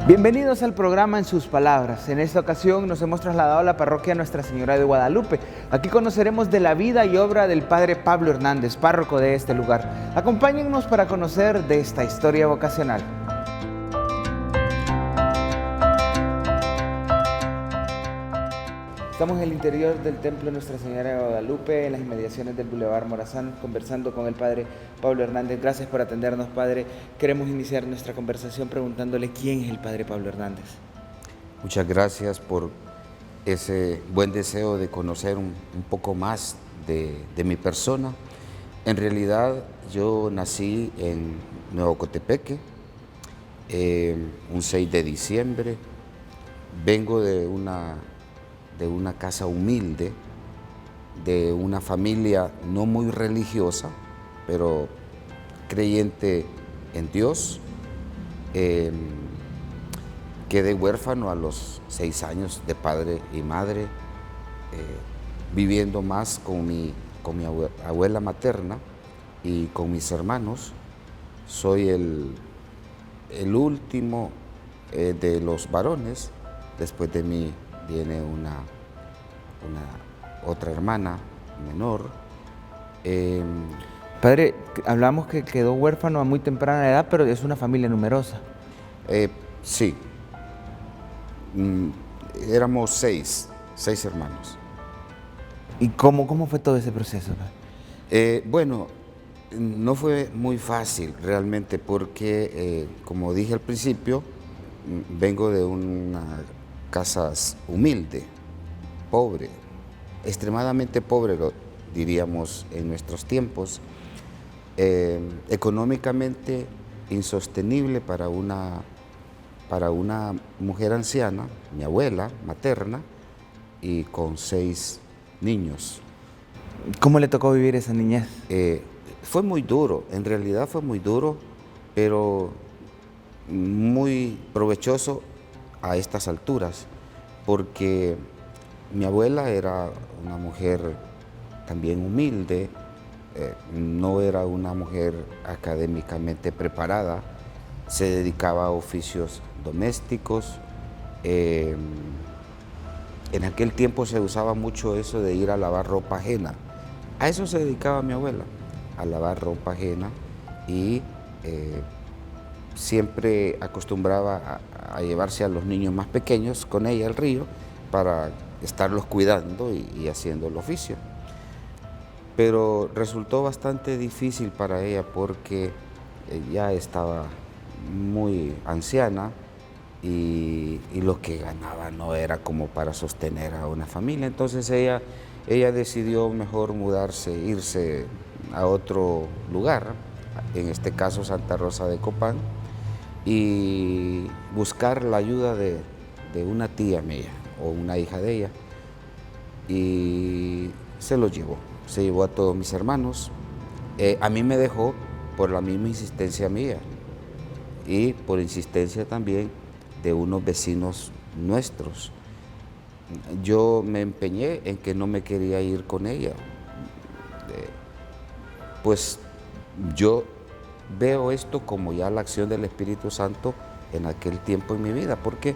Bienvenidos al programa En sus Palabras. En esta ocasión nos hemos trasladado a la parroquia Nuestra Señora de Guadalupe. Aquí conoceremos de la vida y obra del Padre Pablo Hernández, párroco de este lugar. Acompáñennos para conocer de esta historia vocacional. Estamos en el interior del templo Nuestra Señora de Guadalupe, en las inmediaciones del Boulevard Morazán, conversando con el Padre Pablo Hernández. Gracias por atendernos, Padre. Queremos iniciar nuestra conversación preguntándole quién es el Padre Pablo Hernández. Muchas gracias por ese buen deseo de conocer un poco más de mi persona. En realidad, yo nací en Nuevo Cotepeque, un 6 de diciembre. Vengo de una casa humilde, de una familia no muy religiosa, pero creyente en Dios. Quedé huérfano a los 6 años de padre y madre, viviendo más con mi abuela materna y con mis hermanos. Soy el último de los varones. Después de mí viene otra hermana menor. Padre, hablamos que quedó huérfano a muy temprana edad, pero es una familia numerosa. Sí, éramos seis hermanos. ¿Y cómo fue todo ese proceso, padre? Bueno, no fue muy fácil realmente porque, como dije al principio, vengo de una casa humilde, pobre, extremadamente pobre, lo diríamos en nuestros tiempos, económicamente insostenible para una mujer anciana, mi abuela materna, y con 6 niños. ¿Cómo le tocó vivir esa niñez? Fue muy duro, en realidad fue muy duro, pero muy provechoso a estas alturas, porque mi abuela era una mujer también humilde, no era una mujer académicamente preparada, se dedicaba a oficios domésticos. En aquel tiempo se usaba mucho eso de ir a lavar ropa ajena. A eso se dedicaba mi abuela, a lavar ropa ajena, y siempre acostumbraba a llevarse a los niños más pequeños con ella al río para estarlos cuidando y haciendo el oficio. Pero resultó bastante difícil para ella porque ya estaba muy anciana y lo que ganaba no era como para sostener a una familia. Entonces ella decidió mejor mudarse, irse a otro lugar, en este caso Santa Rosa de Copán, y buscar la ayuda de una tía mía o una hija de ella, y se llevó a todos mis hermanos. A mí me dejó por la misma insistencia mía y por insistencia también de unos vecinos nuestros. Yo me empeñé en que no me quería ir con ella. Pues yo veo esto como ya la acción del Espíritu Santo en aquel tiempo en mi vida, porque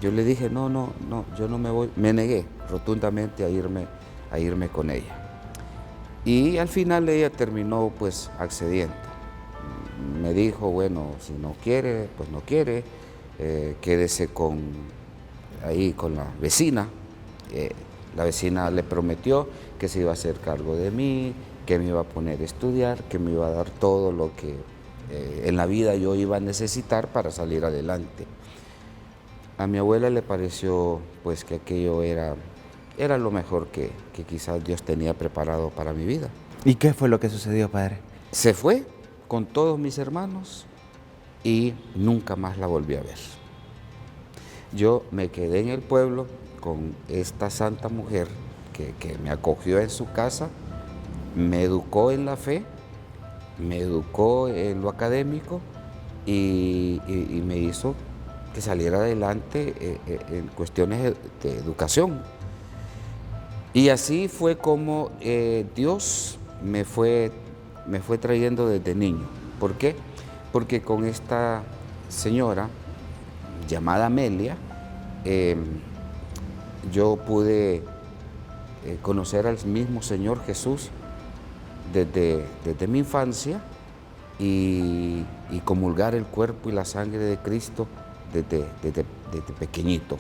yo le dije, no, yo no me voy, me negué rotundamente a irme con ella. Y al final ella terminó pues accediendo. Me dijo, bueno, si no quiere, pues no quiere, quédese ahí con la vecina. La vecina le prometió que se iba a hacer cargo de mí, que me iba a poner a estudiar, que me iba a dar todo lo que en la vida yo iba a necesitar para salir adelante. A mi abuela le pareció pues que aquello era lo mejor que quizás Dios tenía preparado para mi vida. ¿Y qué fue lo que sucedió, padre? Se fue con todos mis hermanos y nunca más la volví a ver. Yo me quedé en el pueblo con esta santa mujer que me acogió en su casa, me educó en la fe, me educó en lo académico y me hizo que saliera adelante en cuestiones de educación. Y así fue como Dios me fue trayendo desde niño. ¿Por qué? Porque con esta señora llamada Amelia, yo pude conocer al mismo Señor Jesús desde mi infancia y comulgar el cuerpo y la sangre de Cristo desde pequeñito.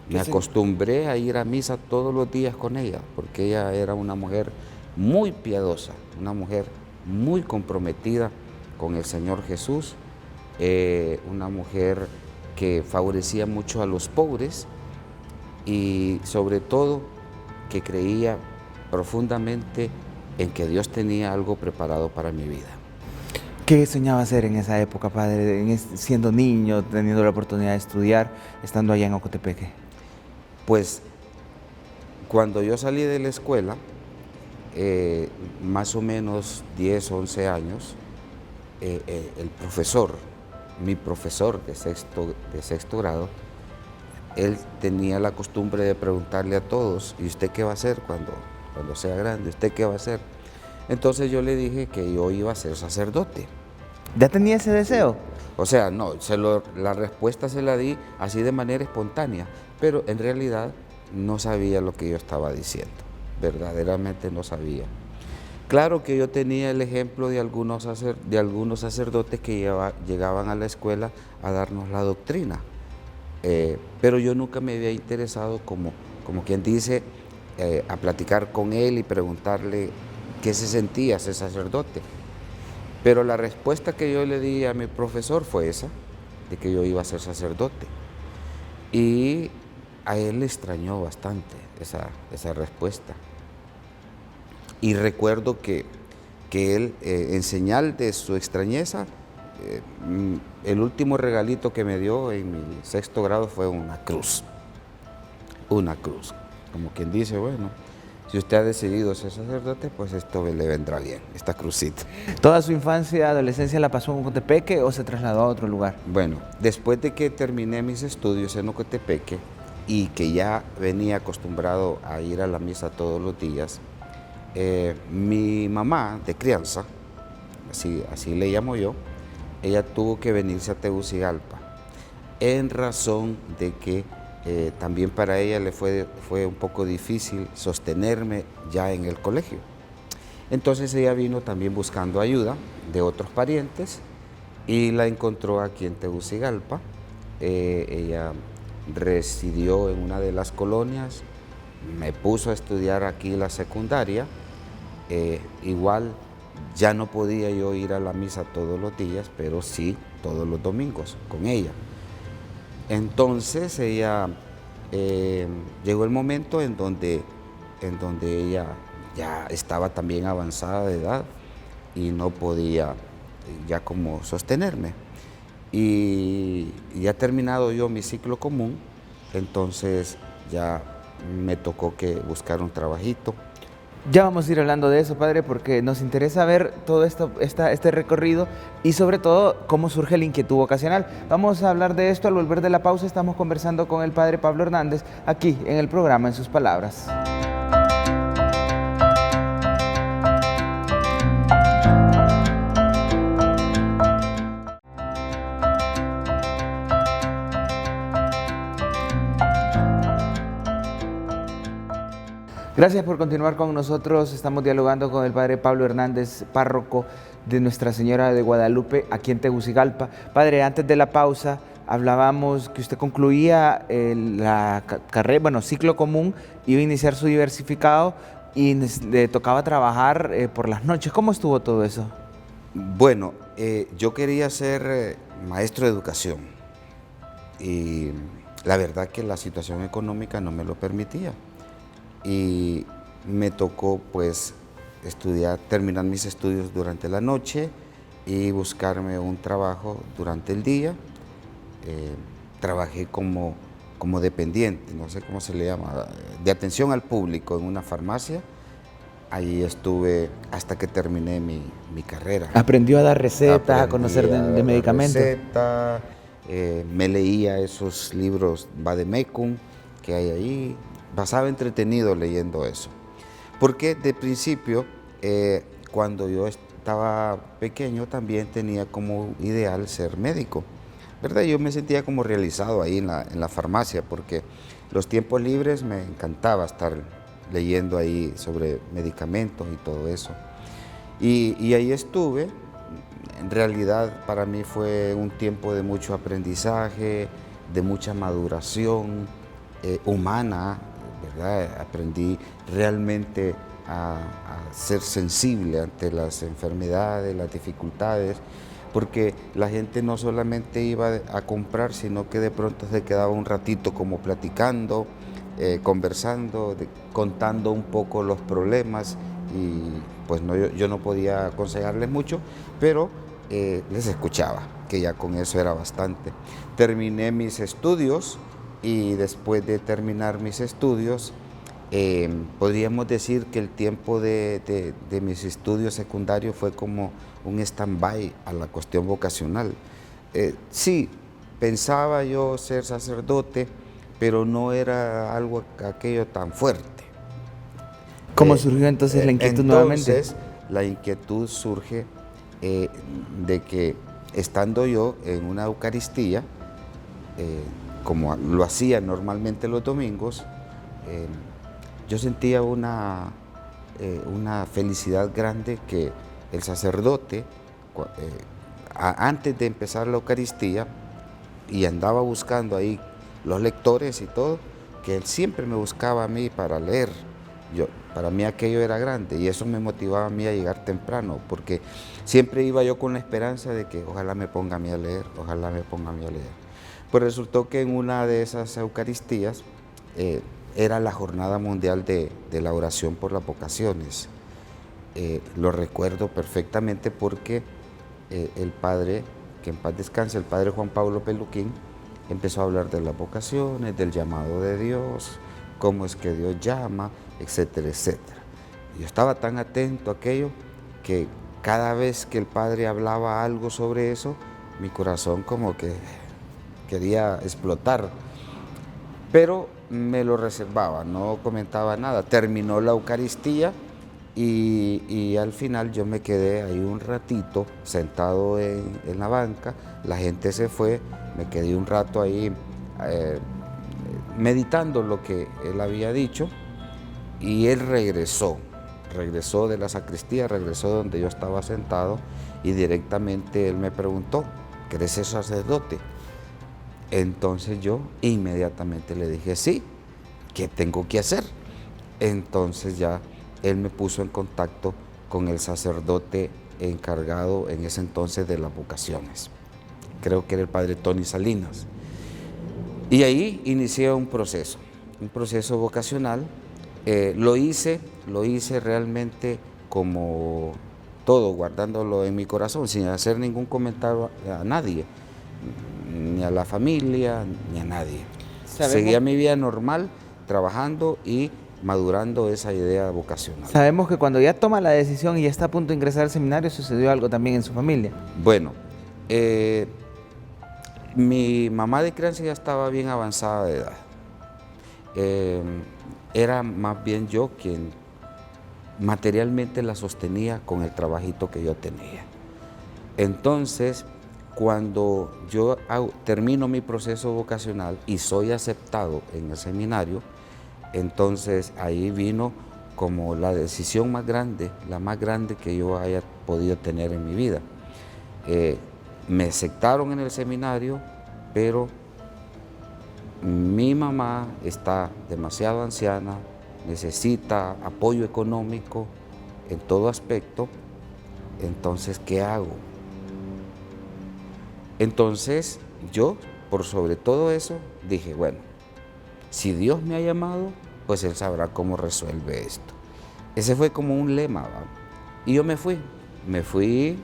Me acostumbré a ir a misa todos los días con ella, porque ella era una mujer muy piadosa, una mujer muy comprometida con el Señor Jesús, una mujer que favorecía mucho a los pobres y sobre todo que creía profundamente en que Dios tenía algo preparado para mi vida. ¿Qué soñaba hacer en esa época, padre, siendo niño, teniendo la oportunidad de estudiar, estando allá en Ocotepeque? Pues cuando yo salí de la escuela, más o menos 10, 11 años, mi profesor de sexto grado, él tenía la costumbre de preguntarle a todos, ¿y usted qué va a hacer cuando sea grande? ¿Usted qué va a hacer? Entonces yo le dije que yo iba a ser sacerdote. ¿Ya tenía ese deseo? O sea, no, la respuesta se la di así de manera espontánea, pero en realidad no sabía lo que yo estaba diciendo, verdaderamente no sabía. Claro que yo tenía el ejemplo de algunos sacerdotes que llegaban a la escuela a darnos la doctrina, pero yo nunca me había interesado, como quien dice, a platicar con él y preguntarle qué se sentía ser sacerdote. Pero la respuesta que yo le di a mi profesor fue esa, de que yo iba a ser sacerdote. Y a él le extrañó bastante esa respuesta. Y recuerdo que él, en señal de su extrañeza, el último regalito que me dio en mi sexto grado fue una cruz. Una cruz. Como quien dice, bueno, si usted ha decidido ser sacerdote, pues esto le vendrá bien, esta crucita. ¿Toda su infancia y adolescencia la pasó en Ocotepeque o se trasladó a otro lugar? Bueno, después de que terminé mis estudios en Ocotepeque y que ya venía acostumbrado a ir a la misa todos los días, mi mamá de crianza, así le llamo yo, ella tuvo que venirse a Tegucigalpa en razón de que también para ella le fue un poco difícil sostenerme ya en el colegio. Entonces ella vino también buscando ayuda de otros parientes y la encontró aquí en Tegucigalpa. Ella residió en una de las colonias, me puso a estudiar aquí la secundaria. Igual ya no podía yo ir a la misa todos los días, pero sí todos los domingos con ella. Entonces ella, llegó el momento en donde ella ya estaba también avanzada de edad y no podía ya como sostenerme. Y ya terminado yo mi ciclo común, entonces ya me tocó que buscar un trabajito. Ya vamos a ir hablando de eso, padre, porque nos interesa ver todo este recorrido y sobre todo cómo surge la inquietud vocacional. Vamos a hablar de esto al volver de la pausa. Estamos conversando con el padre Pablo Hernández aquí en el programa En Sus Palabras. Gracias por continuar con nosotros. Estamos dialogando con el padre Pablo Hernández, párroco de Nuestra Señora de Guadalupe, aquí en Tegucigalpa. Padre, antes de la pausa hablábamos que usted concluía la carrera, ciclo común, iba a iniciar su diversificado y le tocaba trabajar por las noches. ¿Cómo estuvo todo eso? Bueno, yo quería ser maestro de educación y la verdad que la situación económica no me lo permitía. Y me tocó pues terminar mis estudios durante la noche y buscarme un trabajo durante el día. Trabajé como dependiente, no sé cómo se le llama, de atención al público en una farmacia. Ahí estuve hasta que terminé mi carrera. ¿Aprendió a dar recetas, a conocer de medicamentos? Me leía esos libros Vademecum que hay ahí. Pasaba entretenido leyendo eso, porque de principio, cuando yo estaba pequeño, también tenía como ideal ser médico, ¿verdad? Yo me sentía como realizado ahí en la farmacia, porque los tiempos libres me encantaba estar leyendo ahí sobre medicamentos y todo eso. Y ahí estuve. En realidad para mí fue un tiempo de mucho aprendizaje, de mucha maduración humana, ¿verdad? Aprendí realmente a ser sensible ante las enfermedades, las dificultades, porque la gente no solamente iba a comprar, sino que de pronto se quedaba un ratito como platicando, conversando, contando un poco los problemas, y pues no, yo no podía aconsejarles mucho, pero les escuchaba, que ya con eso era bastante. Terminé mis estudios y después de terminar mis estudios, podríamos decir que el tiempo de mis estudios secundarios fue como un stand-by a la cuestión vocacional. Sí, pensaba yo ser sacerdote, pero no era algo aquello tan fuerte. ¿Cómo surgió entonces la inquietud nuevamente? Entonces, la inquietud surge de que estando yo en una Eucaristía, como lo hacía normalmente los domingos, yo sentía una felicidad grande que el sacerdote, antes de empezar la Eucaristía, y andaba buscando ahí los lectores y todo, que él siempre me buscaba a mí para leer. Para mí aquello era grande y eso me motivaba a mí a llegar temprano, porque siempre iba yo con la esperanza de que ojalá me ponga a mí a leer, ojalá me ponga a mí a leer. Pues resultó que en una de esas Eucaristías era la Jornada Mundial de la Oración por las Vocaciones. Lo recuerdo perfectamente porque el padre, que en paz descanse, el padre Juan Pablo Peluquín, empezó a hablar de las vocaciones, del llamado de Dios, cómo es que Dios llama, etcétera, etcétera. Yo estaba tan atento a aquello que cada vez que el padre hablaba algo sobre eso, mi corazón como que quería explotar, pero me lo reservaba, no comentaba nada. Terminó la Eucaristía y al final yo me quedé ahí un ratito sentado en la banca, la gente se fue, me quedé un rato ahí meditando lo que él había dicho, y él regresó de la sacristía, regresó donde yo estaba sentado, y directamente él me preguntó, ¿querés ser sacerdote? Entonces yo inmediatamente le dije, sí, ¿qué tengo que hacer? Entonces ya él me puso en contacto con el sacerdote encargado en ese entonces de las vocaciones. Creo que era el padre Tony Salinas. Y ahí inicié un proceso vocacional. Lo hice realmente como todo, guardándolo en mi corazón, sin hacer ningún comentario a nadie, ni a la familia, ni a nadie. Seguía mi vida normal, trabajando y madurando esa idea vocacional. Sabemos que cuando ya toma la decisión y ya está a punto de ingresar al seminario, sucedió algo también en su familia. Bueno, mi mamá de crianza ya estaba bien avanzada de edad. Era más bien yo quien materialmente la sostenía con el trabajito que yo tenía. Entonces, cuando yo termino mi proceso vocacional y soy aceptado en el seminario, entonces ahí vino como la decisión más grande, la más grande que yo haya podido tener en mi vida. Me aceptaron en el seminario, pero mi mamá está demasiado anciana, necesita apoyo económico en todo aspecto. Entonces, ¿qué hago? Entonces yo, por sobre todo eso, dije, bueno, si Dios me ha llamado, pues Él sabrá cómo resuelve esto. Ese fue como un lema, ¿va? Y yo me fui,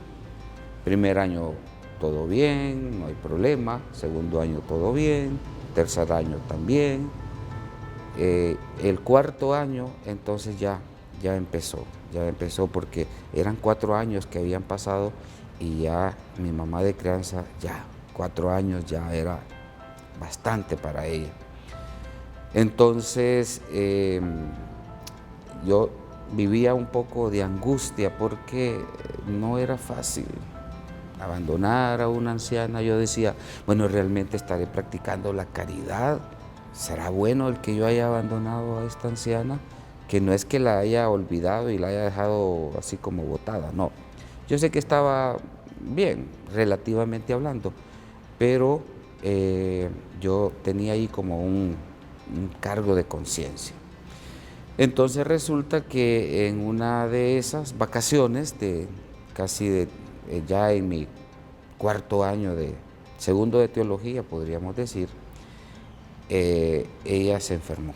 primer año todo bien, no hay problema, segundo año todo bien, tercer año también. El cuarto año entonces ya empezó porque eran 4 años que habían pasado y ya mi mamá de crianza, ya 4 años ya era bastante para ella. Entonces yo vivía un poco de angustia porque no era fácil. abandonar a una anciana, yo decía, bueno, realmente estaré practicando la caridad. ¿Será bueno el que yo haya abandonado a esta anciana? Que no es que la haya olvidado y la haya dejado así como botada, no. Yo sé que estaba bien, relativamente hablando, pero yo tenía ahí como un cargo de conciencia. Entonces resulta que en una de esas vacaciones, ya en mi cuarto año de segundo de teología, podríamos decir, ella se enfermó.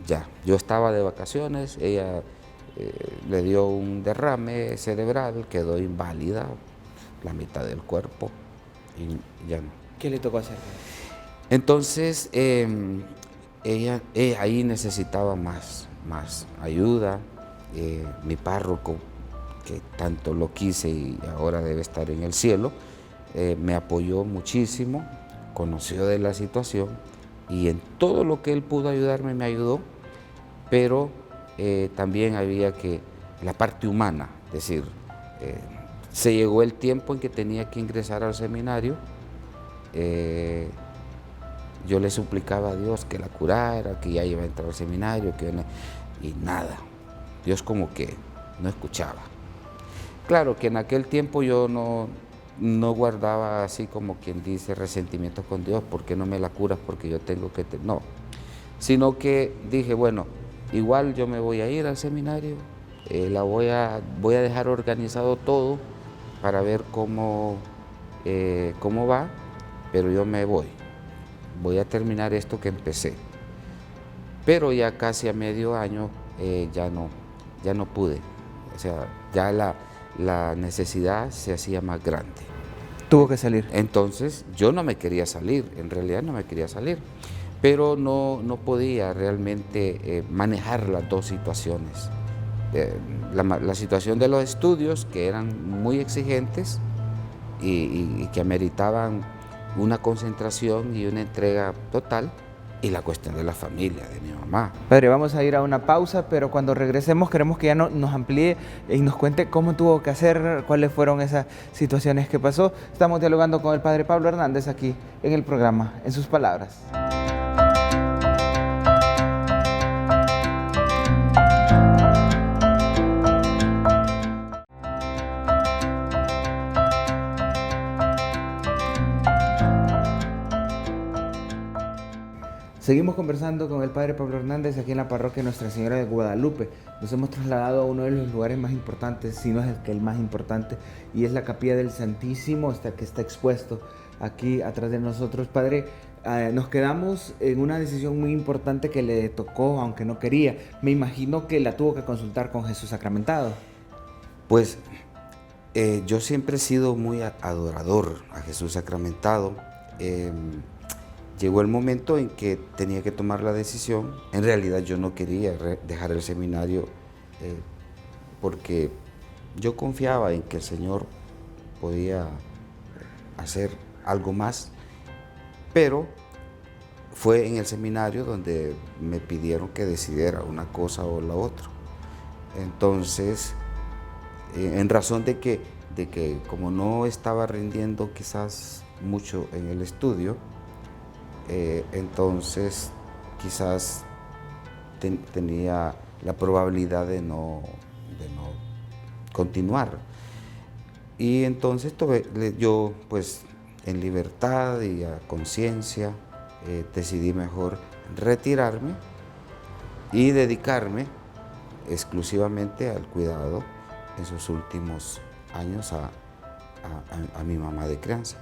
Ya, yo estaba de vacaciones, ella le dio un derrame cerebral, quedó inválida, la mitad del cuerpo, y ya no. ¿Qué le tocó hacer? Entonces, ella ahí necesitaba más ayuda. Mi párroco, que tanto lo quise y ahora debe estar en el cielo, me apoyó muchísimo, conoció de la situación y en todo lo que él pudo ayudarme me ayudó, pero también había la parte humana, es decir, se llegó el tiempo en que tenía que ingresar al seminario. Yo le suplicaba a Dios que la curara, que ya iba a entrar al seminario, y nada. Dios como que no escuchaba. Claro que en aquel tiempo yo no guardaba así como quien dice resentimientos con Dios, ¿por qué no me la curas? Porque yo tengo que... No, sino que dije, bueno, igual yo me voy a ir al seminario, voy a dejar organizado todo para ver cómo va, pero yo me voy a terminar esto que empecé. Pero ya casi a medio año ya no pude, o sea, ya la necesidad se hacía más grande. Tuvo que salir. Entonces yo no me quería salir, en realidad no me quería salir, pero no podía realmente manejar las dos situaciones. La situación de los estudios, que eran muy exigentes y que ameritaban una concentración y una entrega total, y la cuestión de la familia, de mi mamá. Padre, vamos a ir a una pausa, pero cuando regresemos queremos que ya nos amplíe y nos cuente cómo tuvo que hacer, cuáles fueron esas situaciones que pasó. Estamos dialogando con el Padre Pablo Hernández aquí en el programa, En sus palabras. Seguimos conversando con el Padre Pablo Hernández aquí en la parroquia Nuestra Señora de Guadalupe. Nos hemos trasladado a uno de los lugares más importantes, si no es el más importante, y es la Capilla del Santísimo, que está expuesto aquí atrás de nosotros. Padre, nos quedamos en una decisión muy importante que le tocó, aunque no quería. Me imagino que la tuvo que consultar con Jesús sacramentado. Pues yo siempre he sido muy adorador a Jesús sacramentado. Llegó el momento en que tenía que tomar la decisión. En realidad yo no quería dejar el seminario porque yo confiaba en que el Señor podía hacer algo más, pero fue en el seminario donde me pidieron que decidiera una cosa o la otra. Entonces, en razón de que como no estaba rindiendo quizás mucho en el estudio, entonces quizás tenía la probabilidad de no continuar. Y entonces yo pues en libertad y a conciencia decidí mejor retirarme y dedicarme exclusivamente al cuidado en sus últimos años a mi mamá de crianza.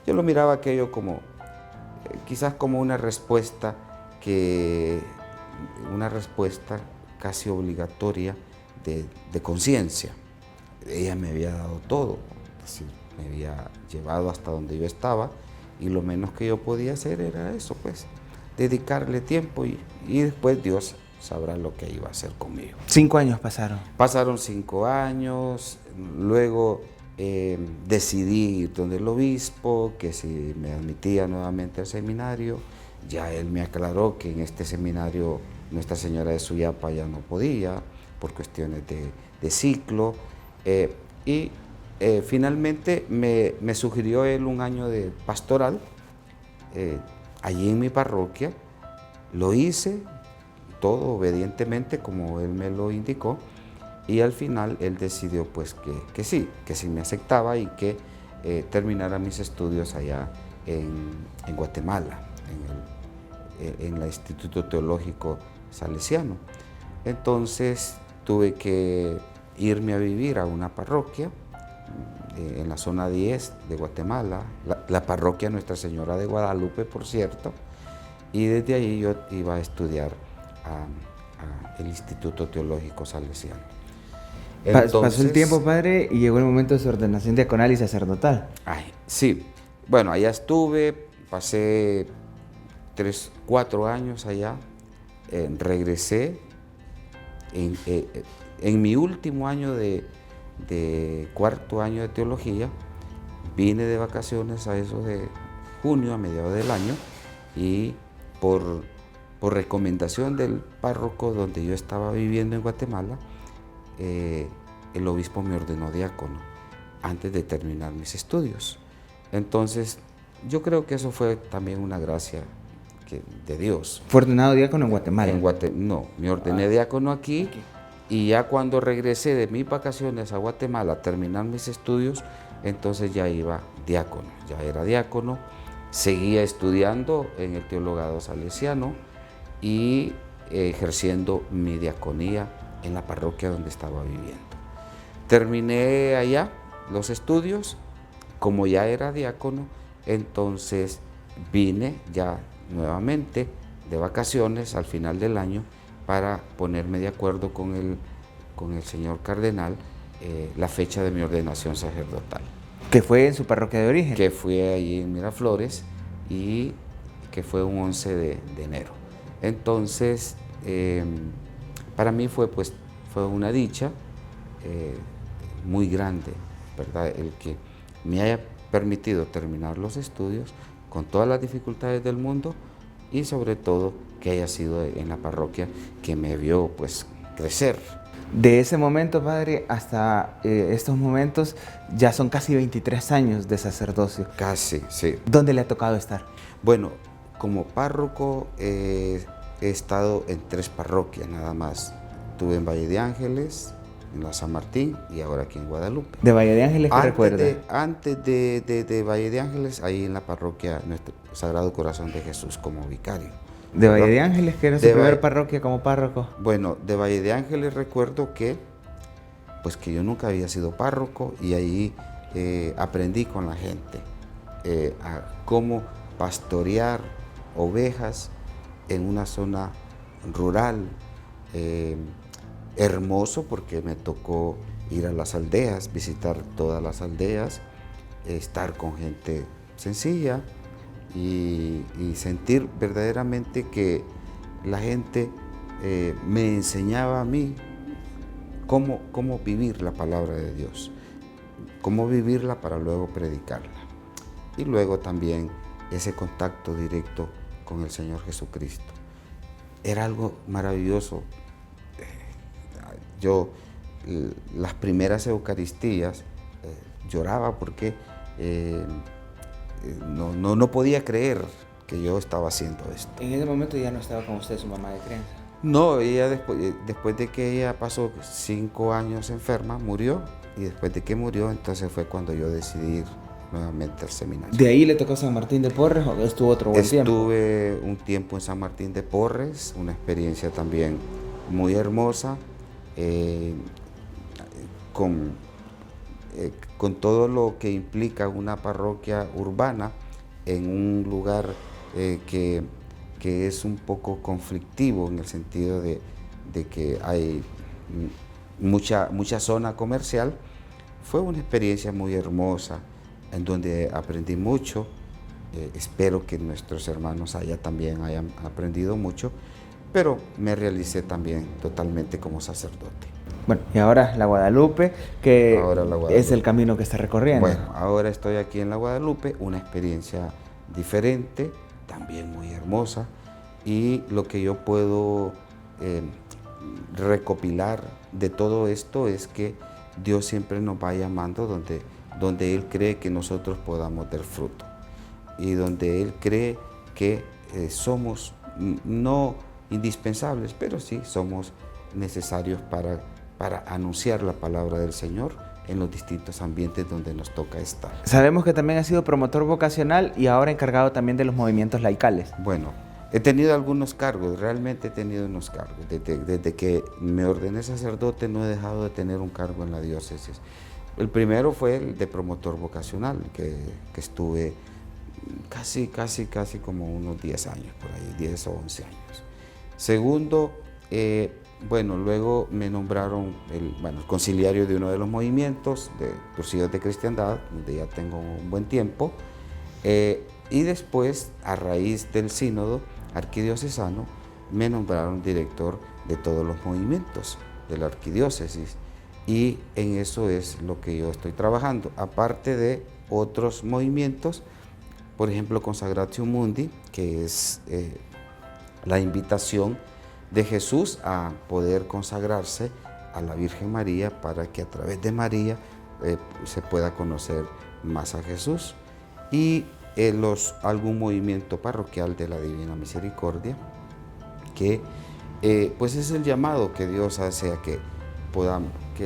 Yo lo miraba aquello como quizás como una respuesta casi obligatoria de conciencia. Ella me había dado todo, es decir, me había llevado hasta donde yo estaba y lo menos que yo podía hacer era eso, pues, dedicarle tiempo y después Dios sabrá lo que iba a hacer conmigo. 5 años pasaron. Pasaron 5 años, luego decidí ir donde el obispo, que si me admitía nuevamente al seminario. Ya él me aclaró que en este seminario Nuestra Señora de Suyapa ya no podía, por cuestiones de ciclo. Y Finalmente me sugirió él un año de pastoral allí en mi parroquia. Lo hice todo obedientemente como él me lo indicó, y al final él decidió pues que sí me aceptaba y que terminara mis estudios allá en Guatemala, en el Instituto Teológico Salesiano. Entonces tuve que irme a vivir a una parroquia en la zona 10 de Guatemala, la parroquia Nuestra Señora de Guadalupe, por cierto, y desde ahí yo iba a estudiar el Instituto Teológico Salesiano. Entonces, pasó el tiempo, padre, y llegó el momento de su ordenación diaconal y sacerdotal. Sí, bueno, allá estuve, pasé 4 años allá, regresé en mi último año de cuarto año de teología. Vine de vacaciones a eso de junio, a mediados del año, y por recomendación del párroco donde yo estaba viviendo en Guatemala, el obispo me ordenó diácono antes de terminar mis estudios. Entonces, yo creo que eso fue también una gracia de Dios. ¿Fue ordenado diácono en Guatemala? No, me ordené diácono aquí. Y ya cuando regresé de mis vacaciones a Guatemala a terminar mis estudios, entonces ya iba diácono, ya era diácono, seguía estudiando en el Teologado Salesiano y ejerciendo mi diaconía en la parroquia donde estaba viviendo. Terminé allá los estudios, como ya era diácono, entonces vine ya nuevamente de vacaciones al final del año para ponerme de acuerdo con el señor cardenal la fecha de mi ordenación sacerdotal. ¿Que fue en su parroquia de origen? Que fue allí en Miraflores y que fue un 11 de enero. Entonces, para mí fue una dicha muy grande, ¿verdad? El que me haya permitido terminar los estudios con todas las dificultades del mundo y sobre todo que haya sido en la parroquia que me vio pues crecer. De ese momento, padre, hasta estos momentos ya son casi 23 años de sacerdocio. Casi, sí. ¿Dónde le ha tocado estar? Bueno, como párroco he estado en 3 parroquias nada más. Estuve en Valle de Ángeles, en la San Martín y ahora aquí en Guadalupe. ¿De Valle de Ángeles qué recuerda? Antes de Valle de Ángeles, ahí en la parroquia Nuestro Sagrado Corazón de Jesús como vicario. ¿De Valle de Ángeles, que era su primer parroquia como párroco? Bueno, de Valle de Ángeles recuerdo que yo nunca había sido párroco y ahí aprendí con la gente a cómo pastorear ovejas en una zona rural, hermoso porque me tocó ir a las aldeas, visitar todas las aldeas, estar con gente sencilla, y sentir verdaderamente que la gente me enseñaba a mí cómo vivir la palabra de Dios, cómo vivirla para luego predicarla. Y luego también ese contacto directo con el Señor Jesucristo. Era algo maravilloso. Yo las primeras Eucaristías lloraba porque no podía creer que yo estaba haciendo esto. En ese momento ya no estaba con usted su mamá de crianza. No, ella después de que ella pasó 5 años enferma, murió, y después de que murió, entonces fue cuando yo decidí ir nuevamente al seminario. ¿De ahí le tocó San Martín de Porres o estuvo otro buen tiempo? Estuve un tiempo en San Martín de Porres, una experiencia también muy hermosa, con todo lo que implica una parroquia urbana en un lugar que es un poco conflictivo en el sentido de que hay mucha zona comercial. Fue una experiencia muy hermosa en donde aprendí mucho. Espero que nuestros hermanos allá también hayan aprendido mucho, pero me realicé también totalmente como sacerdote. Bueno, y ahora la Guadalupe, es el camino que está recorriendo. Bueno, ahora estoy aquí en la Guadalupe, una experiencia diferente, también muy hermosa, y lo que yo puedo recopilar de todo esto es que Dios siempre nos va llamando donde Él cree que nosotros podamos dar fruto y donde Él cree que somos no indispensables, pero sí somos necesarios para anunciar la palabra del Señor en los distintos ambientes donde nos toca estar. Sabemos que también ha sido promotor vocacional y ahora encargado también de los movimientos laicales. Bueno, he tenido algunos cargos, realmente he tenido unos cargos. Desde que me ordené sacerdote no he dejado de tener un cargo en la diócesis. El primero fue el de promotor vocacional, que estuve casi como unos 10 años, por ahí, 10 o 11 años. Segundo, luego me nombraron el conciliario de uno de los movimientos de Torcidos de Cristiandad, donde ya tengo un buen tiempo. Y después, a raíz del sínodo arquidiocesano, me nombraron director de todos los movimientos de la arquidiócesis. Y en eso es lo que yo estoy trabajando, aparte de otros movimientos, por ejemplo, Consagratio Mundi, que es la invitación de Jesús a poder consagrarse a la Virgen María para que a través de María se pueda conocer más a Jesús. Y algún movimiento parroquial de la Divina Misericordia, que pues es el llamado que Dios hace a que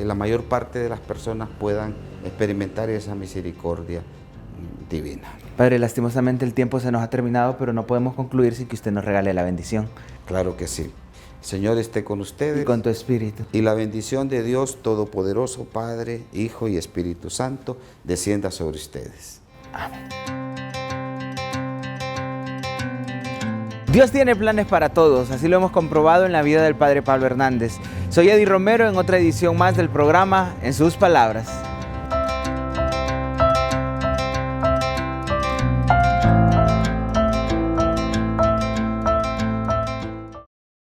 la mayor parte de las personas puedan experimentar esa misericordia divina. Padre, lastimosamente el tiempo se nos ha terminado, pero no podemos concluir sin que usted nos regale la bendición. Claro que sí. Señor esté con ustedes. Y con tu espíritu. Y la bendición de Dios Todopoderoso, Padre, Hijo y Espíritu Santo, descienda sobre ustedes. Amén. Dios tiene planes para todos, así lo hemos comprobado en la vida del Padre Pablo Hernández. Soy Eddie Romero en otra edición más del programa En Sus Palabras.